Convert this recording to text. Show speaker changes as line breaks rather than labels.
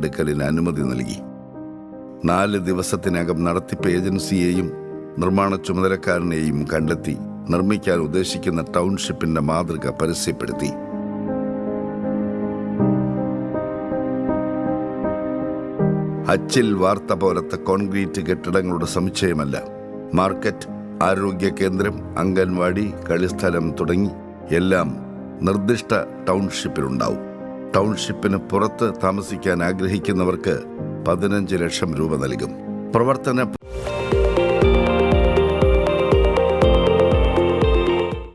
ഏറ്റെടുക്കലിന് അനുമതി നൽകി. 4 ദിവസത്തിനകം നടത്തിപ്പ് ഏജൻസിയെയും നിർമ്മാണ ചുമതലക്കാരനെയും കണ്ടെത്തി നിർമ്മിക്കാൻ ഉദ്ദേശിക്കുന്ന ടൗൺഷിപ്പിന്റെ മാതൃക പരസ്യപ്പെടുത്തി. അച്ചിൽ വാർത്ത പോലത്തെ കോൺക്രീറ്റ് കെട്ടിടങ്ങളുടെ സമുച്ചയമല്ല. മാർക്കറ്റ്, ആരോഗ്യ കേന്ദ്രം, അംഗൻവാടി, കളിസ്ഥലം തുടങ്ങി എല്ലാം നിർദ്ദിഷ്ട ടൗൺഷിപ്പിലുണ്ടാവും. ടൗൺഷിപ്പിന് പുറത്ത് താമസിക്കാൻ ആഗ്രഹിക്കുന്നവർക്ക് 15 ലക്ഷം രൂപ നൽകും. പ്രവർത്തന